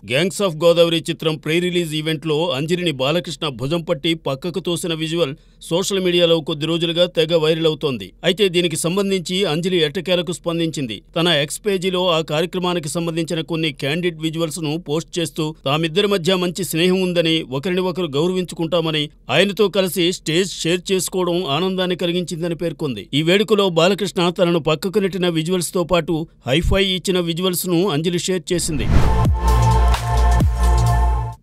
Gangs of Godavari చిత్రం pre release ఈవెంట్లో అంజలిని బాలకృష్ణ భుజం పట్టి పక్కకు తోసిన విజువల్ సోషల్ మీడియాలో కొద్ది రోజులుగా తెగ వైరల్ అవుతోంది. అయితే దీనికి సంబంధించి అంజలి ఎట్టకేలకు స్పందించింది. తన ఎక్స్ పేజీలో ఆ కార్యక్రమానికి సంబంధించిన కొన్ని క్యాండిడ్ విజువల్స్ ను పోస్ట్ చేస్తూ తామిద్దరి మధ్య మంచి స్నేహం ఉందని, ఒకరిని ఒకరు గౌరవించుకుంటామని, ఆయనతో కలిసి స్టేజ్ షేర్ చేసుకోవడం ఆనందాన్ని కలిగించిందని పేర్కొంది. ఈ వేడుకలో బాలకృష్ణ తనను పక్కకు నెట్టిన విజువల్స్ తో పాటు హైఫై ఇచ్చిన విజువల్స్ ను అంజలి షేర్ చేసింది.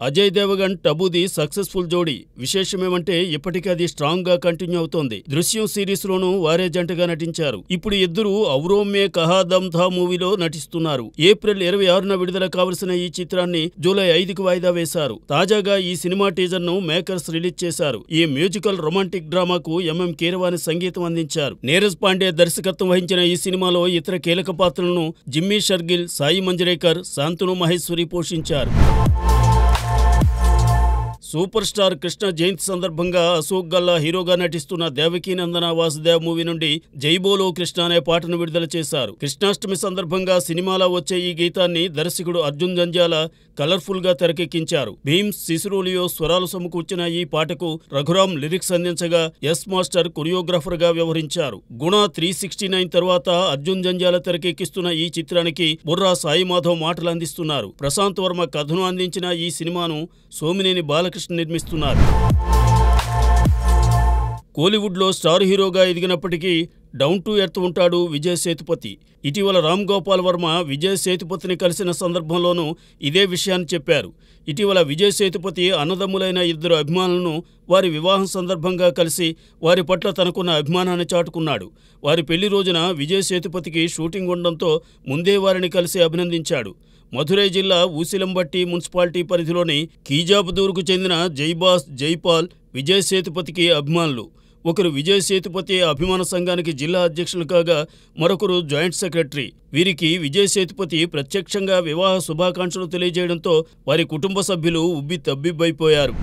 అజయ్ దేవగన్ టబూది సక్సెస్ఫుల్ జోడీ. విశేషమేమంటే ఇప్పటికీ అది స్ట్రాంగ్ గా కంటిన్యూ అవుతోంది. దృశ్యం సిరీస్ లోనూ వారే జంటగా నటించారు. ఇప్పుడు ఇద్దరు ఔరోమే కహా దమ్ థా మూవీలో నటిస్తున్నారు. ఏప్రిల్ 26న విడుదల కావలసిన ఈ చిత్రాన్ని జూలై 5కు వాయిదా వేశారు. తాజాగా ఈ సినిమా టీజర్ ను మేకర్స్ రిలీజ్ చేశారు. ఈ మ్యూజికల్ రొమాంటిక్ డ్రామాకు ఎంఎం కీరవాణి సంగీతం అందించారు. నీరజ్ పాండే దర్శకత్వం వహించిన ఈ సినిమాలో ఇతర కీలక పాత్రలను జిమ్మీ షర్గిల్, సాయి మంజరేకర్, శాంతను మహేశ్వరి పోషించారు. సూపర్ స్టార్ కృష్ణ జయంతి సందర్భంగా అశోక్ గల్లా హీరోగా నటిస్తున్న దేవకీ నందన వాసుదేవ్ మూవీ నుండి జై బోలో కృష్ణ అనే పాటను విడుదల చేశారు. కృష్ణాష్టమి సందర్భంగా సినిమాలో వచ్చే ఈ గీతాన్ని దర్శకుడు అర్జున్ జంధ్యాల కలర్ఫుల్ గా తెరకెక్కించారు. భీమ్స్ సిసురోలియో స్వరాలు సమకూర్చిన ఈ పాటకు రఘురామ్ లిరిక్స్ అందించగా ఎస్ మాస్టర్ కొరియోగ్రాఫర్ గా వ్యవహరించారు. గుణ 369 తర్వాత అర్జున్ జంధ్యాల తెరకెక్కిస్తున్న ఈ చిత్రానికి బుర్రా సాయి మాధవ్ మాటలు అందిస్తున్నారు. ప్రశాంత్ వర్మ కథను అందించిన ఈ సినిమాను సోమినేని బాలకృష్ణ నిర్మిస్తున్నారు. కోలీవుడ్లో స్టార్ హీరోగా ఎదిగినప్పటికీ డౌన్ టు ఎర్త్ ఉంటాడు విజయ్ సేతుపతి. ఇటీవల రామ్ గోపాల్ వర్మ విజయ్ సేతుపతిని కలిసిన సందర్భంలోనూ ఇదే విషయాన్ని చెప్పారు. ఇటీవల విజయ్ సేతుపతి అన్నదమ్ములైన ఇద్దరు అభిమానులను వారి వివాహం సందర్భంగా కలిసి వారి పట్ల తనకున్న అభిమానాన్ని చాటుకున్నాడు. వారి పెళ్లి రోజున విజయ్ సేతుపతికి షూటింగ్ ఉండడంతో ముందే వారిని కలిసి అభినందించాడు. మధురై జిల్లా ఊసిలంబట్టి మున్సిపాలిటీ పరిధిలోని కీజాబుదూరుకు చెందిన జైబాస్, జైపాల్ విజయ్ సేతుపతికి అభిమానులు. ఒకరు విజయ్ సేతుపతి అభిమాన సంఘానికి జిల్లా అధ్యక్షులు కాగా మరొకరు జాయింట్ సెక్రటరీ. వీరికి విజయ్ సేతుపతి ప్రత్యక్షంగా వివాహ శుభాకాంక్షలు తెలియజేయడంతో వారి కుటుంబ సభ్యులు ఉబ్బి తబ్బిబ్బైపోయారు.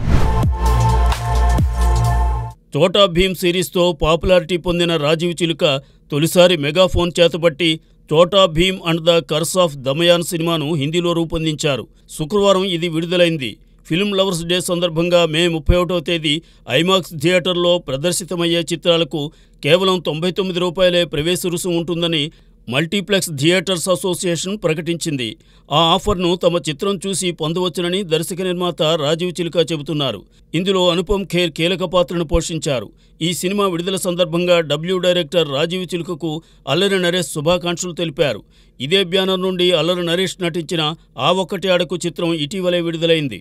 చోటా భీమ్ సిరీస్తో పాపులారిటీ పొందిన రాజీవ్ చిలుక తొలిసారి మెగాఫోన్ చేతబట్టి Chhota Bheem and the curse of Damyaan సినిమాను హిందీలో రూపొందించారు. శుక్రవారం ఇది విడుదలైంది. ఫిల్మ్ లవర్స్ డే సందర్భంగా మే 31వ తేదీ ఐమాక్స్ థియేటర్లో ప్రదర్శితమయ్యే చిత్రాలకు కేవలం ₹99 ప్రవేశ రుసుము ఉంటుందని మల్టీప్లెక్స్ థియేటర్స్ అసోసియేషన్ ప్రకటించింది. ఆ ఆఫర్ను తమ చిత్రం చూసి పొందవచ్చునని దర్శక నిర్మాత రాజీవ్ చిలుక చెబుతున్నారు. ఇందులో అనుపమ్ ఖేర్ కీలక పాత్రను పోషించారు. ఈ సినిమా విడుదల సందర్భంగా డబ్ల్యూ డైరెక్టర్ రాజీవ్ చిలుకకు అల్లరి నరేష్ శుభాకాంక్షలు తెలిపారు. ఇదే బ్యానర్ నుండి అల్లరి నరేష్ నటించిన ఆ ఒక్కటి అడకు చిత్రం ఇటీవలే విడుదలైంది.